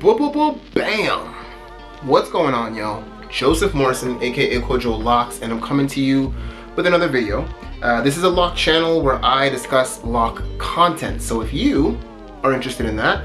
Boop, boop, boop, bam! What's going on, y'all? Joseph Morrison, aka Kojo Locs, and I'm coming to you with another video. This is a LOC channel where I discuss LOC content. So if you are interested in that,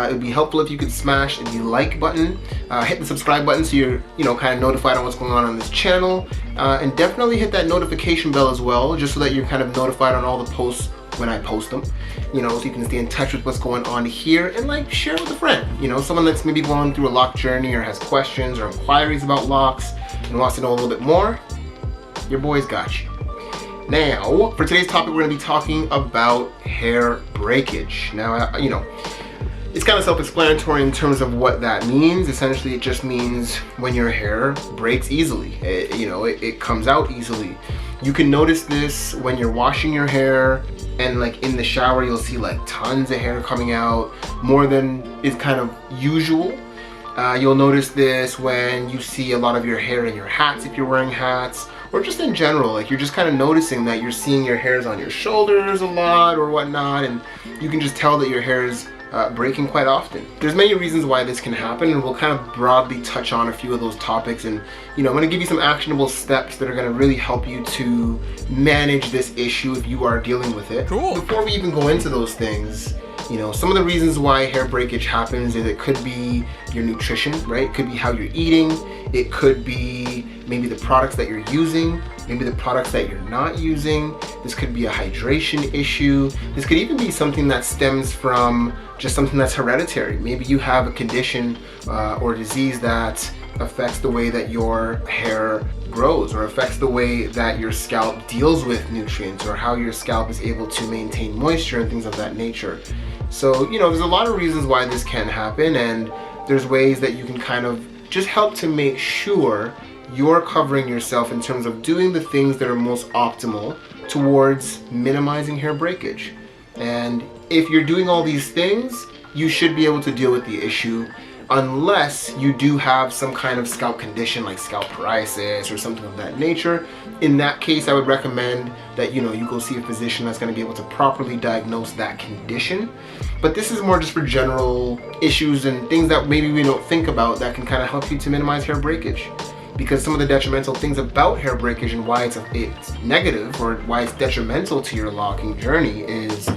it would be helpful if you could smash the like button, hit the subscribe button so you're kind of notified on what's going on this channel, and definitely hit that notification bell as well, just so that you're kind of notified on all the posts when I post them, so you can stay in touch with what's going on here and share with a friend, someone that's maybe going through a LOC journey or has questions or inquiries about LOCs and wants to know a little bit more. Your boy's got you. Now, for today's topic, we're going to be talking about hair breakage. Now, it's kind of self-explanatory in terms of what that means. Essentially, it just means when your hair breaks easily. It comes out easily. You can notice this when you're washing your hair and in the shower, you'll see tons of hair coming out, more than is kind of usual. You'll notice this when you see a lot of your hair in your hats if you're wearing hats, or just in general, you're just kind of noticing that you're seeing your hairs on your shoulders a lot or whatnot, and you can just tell that your hair is breaking quite often. There's many reasons why this can happen, and we'll kind of broadly touch on a few of those topics, and I'm going to give you some actionable steps that are going to really help you to manage this issue if you are dealing with it. Cool. Before we even go into those things, some of the reasons why hair breakage happens is it could be your nutrition, right? It could be how you're eating. It could be maybe the products that you're using, maybe the products that you're not using. This could be a hydration issue. This could even be something that stems from just something that's hereditary. Maybe you have a condition or disease that affects the way that your hair grows, or affects the way that your scalp deals with nutrients, or how your scalp is able to maintain moisture and things of that nature. So, there's a lot of reasons why this can happen, and there's ways that you can kind of just help to make sure you're covering yourself in terms of doing the things that are most optimal towards minimizing hair breakage. And if you're doing all these things, you should be able to deal with the issue, unless you do have some kind of scalp condition like scalp psoriasis or something of that nature. In that case, I would recommend that you go see a physician that's going to be able to properly diagnose that condition. But this is more just for general issues and things that maybe we don't think about that can kind of help you to minimize hair breakage. Because some of the detrimental things about hair breakage and why it's negative, or why it's detrimental to your locking journey, is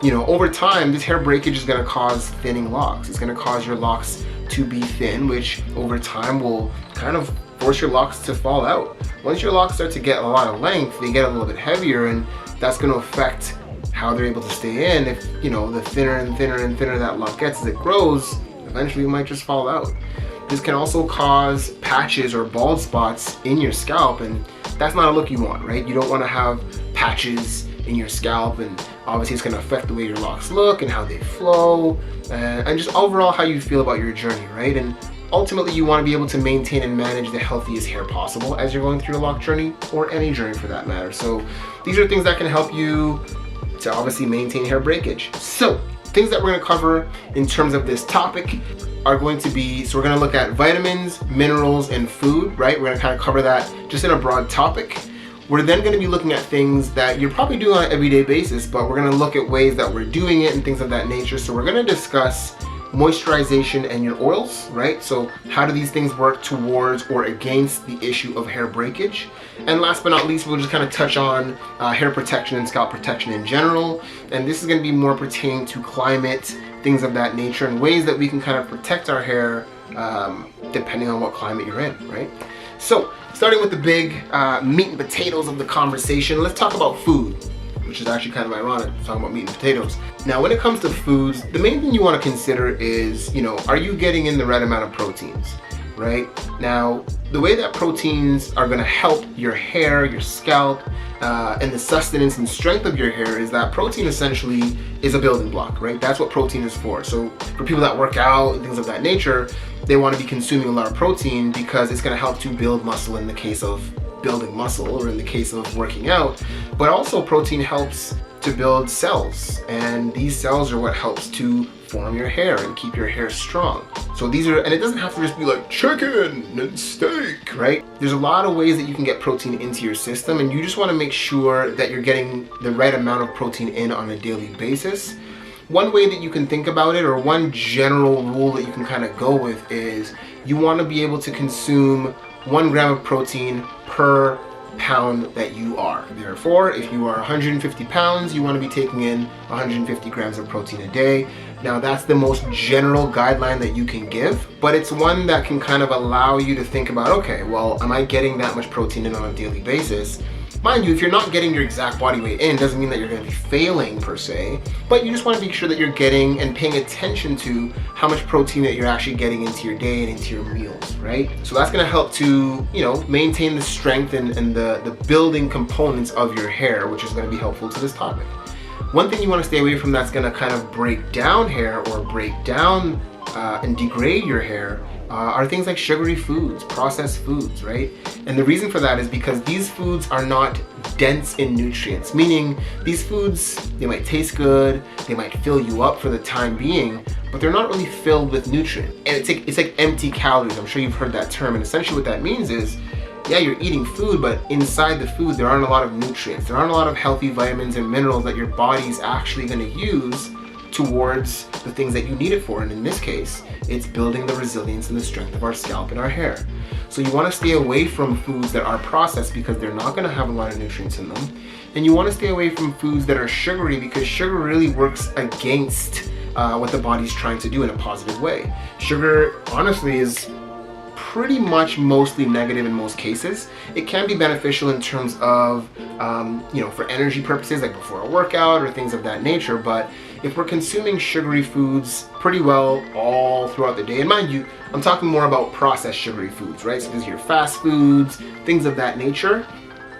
over time this hair breakage is going to cause thinning locks. It's going to cause your locks to be thin, which over time will kind of force your locks to fall out. Once your locks start to get a lot of length, they get a little bit heavier, and that's going to affect how they're able to stay in. If the thinner and thinner and thinner that lock gets as it grows, eventually it might just fall out. This can also cause patches or bald spots in your scalp, and that's not a look you want, right? You don't want to have patches in your scalp, and obviously it's going to affect the way your locks look and how they flow, and just overall how you feel about your journey, right? And ultimately you want to be able to maintain and manage the healthiest hair possible as you're going through your lock journey, or any journey for that matter. So these are things that can help you to obviously maintain hair breakage. So things that we're going to cover in terms of this topic are going to be, so we're going to look at vitamins, minerals, and food, right? We're going to kind of cover that just in a broad topic. We're then going to be looking at things that you're probably doing on an everyday basis, but we're going to look at ways that we're doing it and things of that nature. So we're going to discuss moisturization and your oils, right? So how do these things work towards or against the issue of hair breakage? And last but not least, we'll just kind of touch on hair protection and scalp protection in general. And this is going to be more pertaining to climate, things of that nature, and ways that we can kind of protect our hair depending on what climate you're in, right? So starting with the big meat and potatoes of the conversation, let's talk about food, which is actually kind of ironic, talking about meat and potatoes. Now, when it comes to foods, the main thing you want to consider is, are you getting in the right amount of proteins, right? Now, the way that proteins are going to help your hair, your scalp, and the sustenance and strength of your hair is that protein essentially is a building block, right? That's what protein is for. So for people that work out and things of that nature, they want to be consuming a lot of protein because it's going to help to build muscle in the case of building muscle, or in the case of working out. But also protein helps to build cells, and these cells are what helps to form your hair and keep your hair strong. So these are, and it doesn't have to just be like chicken and steak, right? There's a lot of ways that you can get protein into your system, and you just want to make sure that you're getting the right amount of protein in on a daily basis. One way that you can think about it, or one general rule that you can kind of go with, is you want to be able to consume 1 gram of protein per pound that you are. Therefore, if you are 150 pounds, you want to be taking in 150 grams of protein a day. Now, that's the most general guideline that you can give, but it's one that can kind of allow you to think about, okay, well, am I getting that much protein in on a daily basis? Mind you, if you're not getting your exact body weight in, doesn't mean that you're going to be failing per se, but you just want to make sure that you're getting and paying attention to how much protein that you're actually getting into your day and into your meals, right? So that's going to help to, maintain the strength and the building components of your hair, which is going to be helpful to this topic. One thing you want to stay away from that's going to kind of break down hair or break down and degrade your hair are things like sugary foods, processed foods, right? And the reason for that is because these foods are not dense in nutrients, meaning these foods, they might taste good, they might fill you up for the time being, but they're not really filled with nutrients. And it's like empty calories. I'm sure you've heard that term. And essentially what that means is, yeah, you're eating food, but inside the food, there aren't a lot of nutrients. There aren't a lot of healthy vitamins and minerals that your body's actually going to use towards the things that you need it for. And in this case, it's building the resilience and the strength of our scalp and our hair. So you want to stay away from foods that are processed because they're not going to have a lot of nutrients in them. And you want to stay away from foods that are sugary because sugar really works against what the body's trying to do in a positive way. Sugar, honestly, is pretty much mostly negative in most cases. It can be beneficial in terms of, for energy purposes, like before a workout or things of that nature. But if we're consuming sugary foods pretty well all throughout the day, and mind you, I'm talking more about processed sugary foods, right? So these are your fast foods, things of that nature,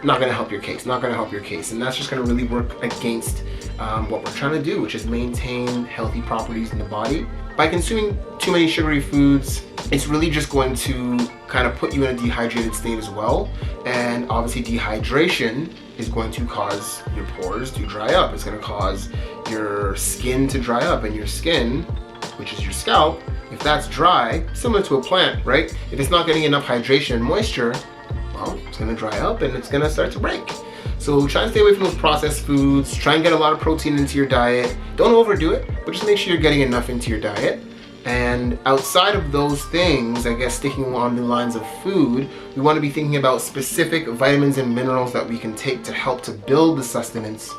not going to help your case, And that's just going to really work against what we're trying to do, which is maintain healthy properties in the body. By consuming too many sugary foods, it's really just going to kind of put you in a dehydrated state as well. And obviously dehydration is going to cause your pores to dry up. It's going to cause your skin to dry up, and your skin, which is your scalp, if that's dry, similar to a plant, right? If it's not getting enough hydration and moisture, well, it's going to dry up and it's going to start to break. So try and stay away from those processed foods. Try and get a lot of protein into your diet. Don't overdo it, but just make sure you're getting enough into your diet. And outside of those things, I guess sticking along the lines of food, we want to be thinking about specific vitamins and minerals that we can take to help to build the sustenance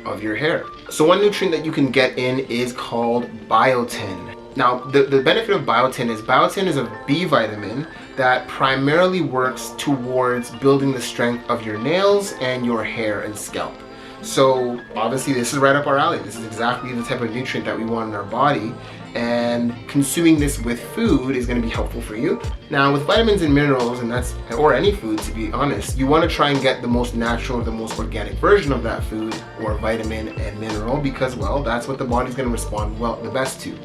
of your hair. So one nutrient that you can get in is called biotin. Now, the benefit of biotin is a B vitamin that primarily works towards building the strength of your nails and your hair and scalp. So obviously this is right up our alley. This is exactly the type of nutrient that we want in our body, and consuming this with food is going to be helpful for you. Now with vitamins and minerals, or any food to be honest, you want to try and get the most natural or the most organic version of that food or vitamin and mineral, because well, that's what the body's going to respond the best to.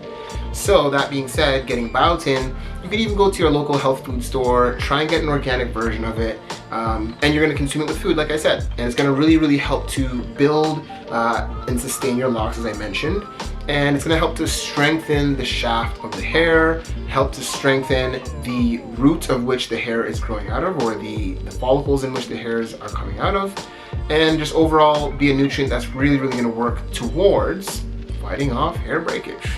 So that being said, getting biotin, you can even go to your local health food store, try and get an organic version of it, and you're going to consume it with food, like I said. And it's going to really, really help to build and sustain your locks, as I mentioned. And it's going to help to strengthen the shaft of the hair, help to strengthen the root of which the hair is growing out of, or the follicles in which the hairs are coming out of, and just overall be a nutrient that's really, really going to work towards fighting off hair breakage.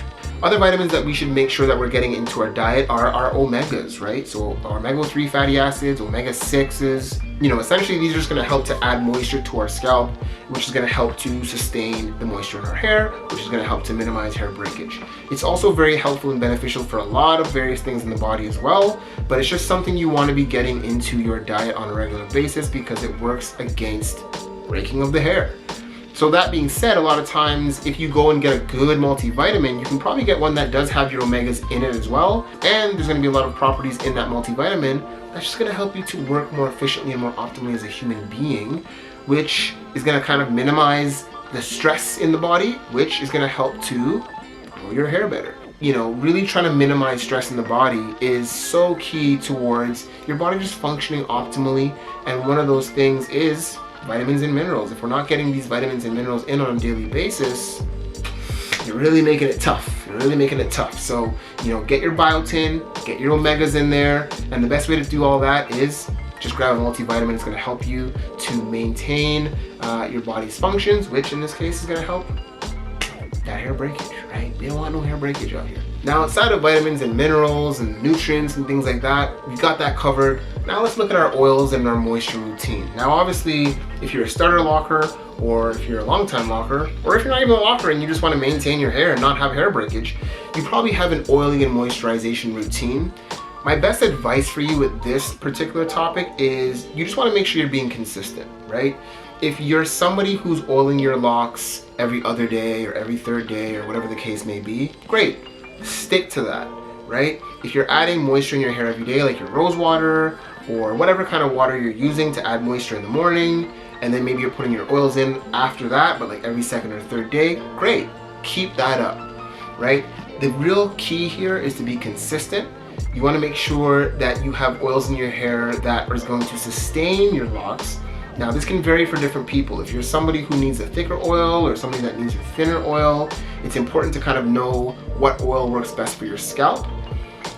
Other vitamins that we should make sure that we're getting into our diet are our omegas, right? So our omega-3 fatty acids, omega-6s, essentially these are just going to help to add moisture to our scalp, which is going to help to sustain the moisture in our hair, which is going to help to minimize hair breakage. It's also very helpful and beneficial for a lot of various things in the body as well, but it's just something you want to be getting into your diet on a regular basis because it works against breaking of the hair. So that being said, a lot of times if you go and get a good multivitamin, you can probably get one that does have your omegas in it as well. And there's going to be a lot of properties in that multivitamin that's just going to help you to work more efficiently and more optimally as a human being, which is going to kind of minimize the stress in the body, which is going to help to grow your hair better. Really trying to minimize stress in the body is so key towards your body just functioning optimally. And one of those things is vitamins and minerals. If we're not getting these vitamins and minerals in on a daily basis, you're really making it tough. So, get your biotin, get your omegas in there, and the best way to do all that is just grab a multivitamin. It's going to help you to maintain your body's functions, which in this case is going to help that hair hair breakage, right? We don't want no hair breakage out here. Now, outside of vitamins and minerals and nutrients and things like that, we've got that covered. Now let's look at our oils and our moisture routine. Now, obviously, if you're a starter locker, or if you're a long-time locker, or if you're not even a locker and you just want to maintain your hair and not have hair breakage, you probably have an oiling and moisturization routine. My best advice for you with this particular topic is you just want to make sure you're being consistent, right? If you're somebody who's oiling your locks every other day or every third day or whatever the case may be, great, stick to that, right? If you're adding moisture in your hair every day, like your rose water or whatever kind of water you're using to add moisture in the morning, and then maybe you're putting your oils in after that, but like every second or third day, great, keep that up, right? The real key here is to be consistent. You want to make sure that you have oils in your hair that is going to sustain your locks. Now, this can vary for different people. If you're somebody who needs a thicker oil or somebody that needs a thinner oil, it's important to kind of know what oil works best for your scalp.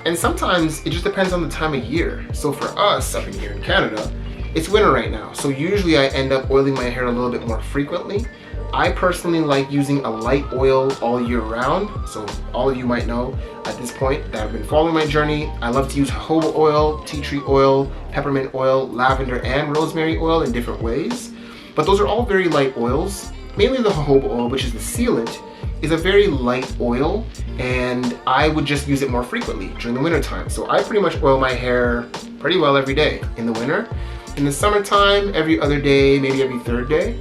And sometimes it just depends on the time of year. So for us up in here in Canada, it's winter right now. So usually I end up oiling my hair a little bit more frequently. I personally like using a light oil all year round. So all of you might know at this point that have been following my journey, I love to use jojoba oil, tea tree oil, peppermint oil, lavender, and rosemary oil in different ways. But those are all very light oils. Mainly the jojoba oil, which is the sealant, is a very light oil, and I would just use it more frequently during the winter time. So I pretty much oil my hair pretty well every day in the winter. In the summertime, every other day, maybe every third day.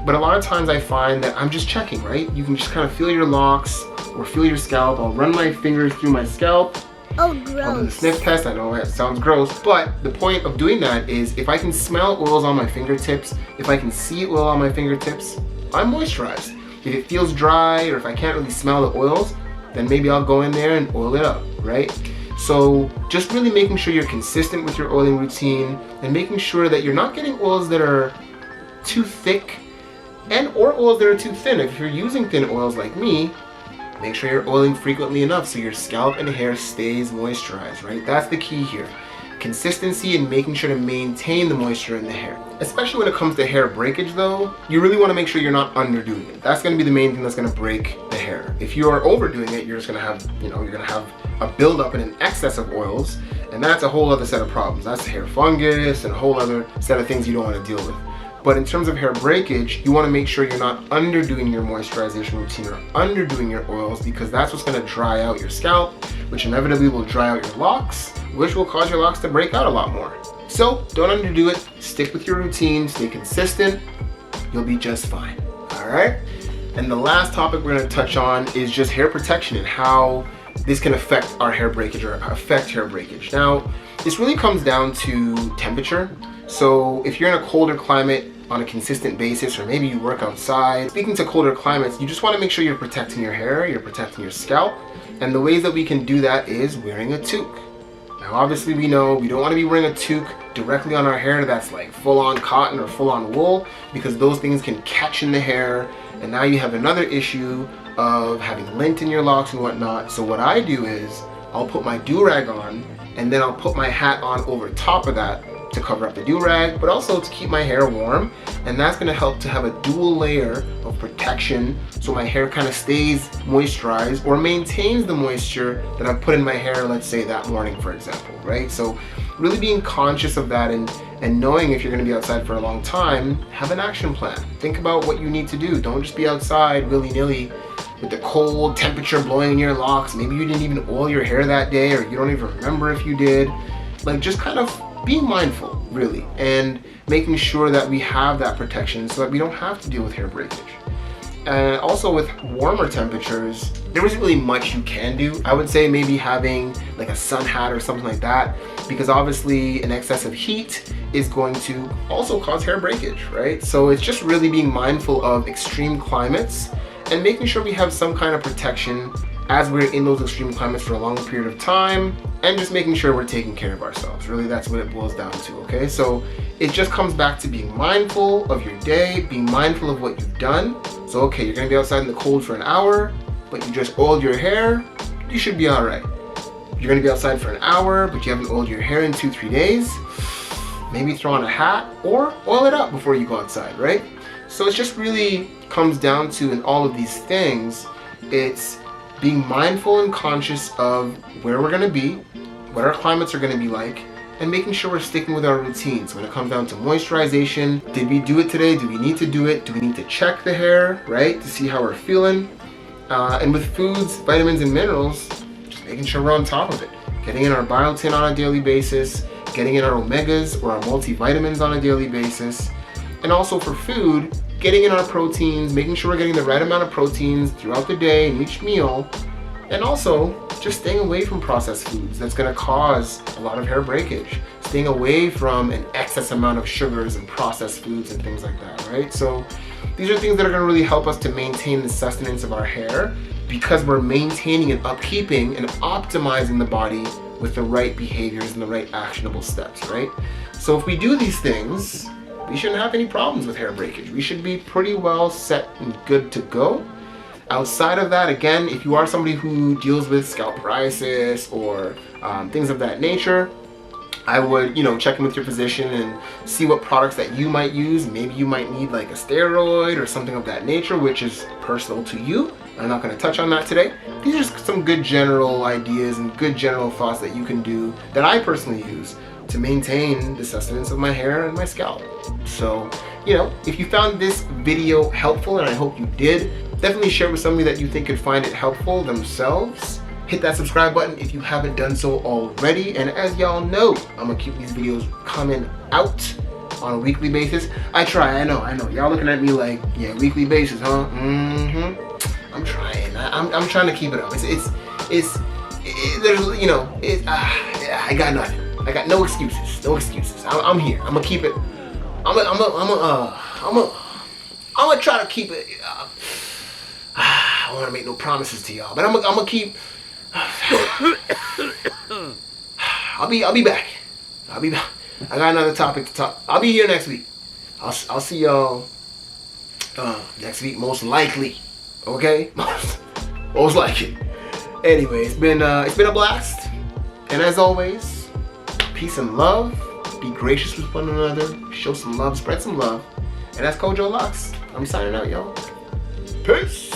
But a lot of times I find that I'm just checking, right? You can just kind of feel your locks or feel your scalp. I'll run my fingers through my scalp. Oh, gross. I'll do the sniff test. I know that sounds gross, but the point of doing that is if I can smell oils on my fingertips, if I can see oil on my fingertips, I'm moisturized. If it feels dry or if I can't really smell the oils, then maybe I'll go in there and oil it up, right? So just really making sure you're consistent with your oiling routine and making sure that you're not getting oils that are too thick or oils that are too thin. If you're using thin oils like me, make sure you're oiling frequently enough so your scalp and hair stays moisturized, right? That's the key here. Consistency and making sure to maintain the moisture in the hair. Especially when it comes to hair breakage though, you really want to make sure you're not underdoing it. That's going to be the main thing that's going to break the hair. If you are overdoing it, you're just going to have, you're going to have a buildup and an excess of oils, and that's a whole other set of problems. That's hair fungus and a whole other set of things you don't want to deal with. But in terms of hair breakage, you want to make sure you're not underdoing your moisturization routine or underdoing your oils, because that's what's going to dry out your scalp, which inevitably will dry out your locks, which will cause your locks to break out a lot more. So don't underdo it. Stick with your routine, stay consistent. You'll be just fine. All right. And the last topic we're going to touch on is just hair protection and how this can affect our hair breakage or affect hair breakage. Now, this really comes down to temperature. So if you're in a colder climate on a consistent basis, or maybe you work outside, speaking to colder climates, you just want to make sure you're protecting your hair, you're protecting your scalp. And the ways that we can do that is wearing a toque. Now, obviously we know we don't want to be wearing a toque directly on our hair that's like full-on cotton or full-on wool, because those things can catch in the hair, and now you have another issue of having lint in your locks and whatnot. So what I do is I'll put my do-rag on, and then I'll put my hat on over top of that to cover up the do-rag, but also to keep my hair warm, and that's going to help to have a dual layer of protection so my hair kind of stays moisturized or maintains the moisture that I've put in my hair, let's say that morning, for example, right? So really being conscious of that and knowing if you're going to be outside for a long time, have an action plan. Think about what you need to do. Don't just be outside willy-nilly with the cold temperature blowing in your locks. Maybe you didn't even oil your hair that day, or you don't even remember if you did. Like, just kind of being mindful, really, and making sure that we have that protection so that we don't have to deal with hair breakage. And also with warmer temperatures, there isn't really much you can do. I would say maybe having like a sun hat or something like that, because obviously an excess of heat is going to also cause hair breakage, right? So it's just really being mindful of extreme climates and making sure we have some kind of protection as we're in those extreme climates for a long period of time, and just making sure we're taking care of ourselves. Really, that's what it boils down to, okay? So it just comes back to being mindful of your day, being mindful of what you've done. So, okay, you're gonna be outside in the cold for an hour, but you just oiled your hair, you should be all right. You're gonna be outside for an hour, but you haven't oiled your hair in 2-3 days, maybe throw on a hat or oil it up before you go outside, right? So it just really comes down to, in all of these things, It's being mindful and conscious of where we're gonna be, what our climates are gonna be like, and making sure we're sticking with our routines. When it comes down to moisturization, did we do it today? Do we need to do it? Do we need to check the hair, right? To see how we're feeling. And with foods, vitamins, and minerals, just making sure we're on top of it. Getting in our biotin on a daily basis, getting in our omegas or our multivitamins on a daily basis. And also for food, getting in our proteins, making sure we're getting the right amount of proteins throughout the day and each meal. And also just staying away from processed foods that's gonna cause a lot of hair breakage. Staying away from an excess amount of sugars and processed foods and things like that, right? So these are things that are gonna really help us to maintain the sustenance of our hair, because we're maintaining and upkeeping and optimizing the body with the right behaviors and the right actionable steps, right? So if we do these things, we shouldn't have any problems with hair breakage. We should be pretty well set and good to go. Outside of that, again, if you are somebody who deals with scalp psoriasis or things of that nature, I would, check in with your physician and see what products that you might use. Maybe you might need like a steroid or something of that nature, which is personal to you. I'm not going to touch on that today. These are just some good general ideas and good general thoughts that you can do that I personally use to maintain the sustenance of my hair and my scalp. So, if you found this video helpful, and I hope you did, definitely share it with somebody that you think could find it helpful themselves. Hit that subscribe button if you haven't done so already. And as y'all know, I'm gonna keep these videos coming out on a weekly basis. I try, I know. Y'all looking at me like, yeah, weekly basis, huh? I'm trying. I'm trying to keep it up. I got nothing. I got no excuses. No excuses. I'm here. I'm gonna keep it. I'm gonna try to keep it. I don't want to make no promises to y'all, but I'm gonna keep. I'll be back. I got another topic to talk. I'll be here next week. I'll see y'all next week, most likely. Okay, most likely. Anyway, it's been a blast, and as always, peace and love. Be gracious with one another. Show some love. Spread some love. And that's Kojo Locs. I'm signing out, y'all. Peace.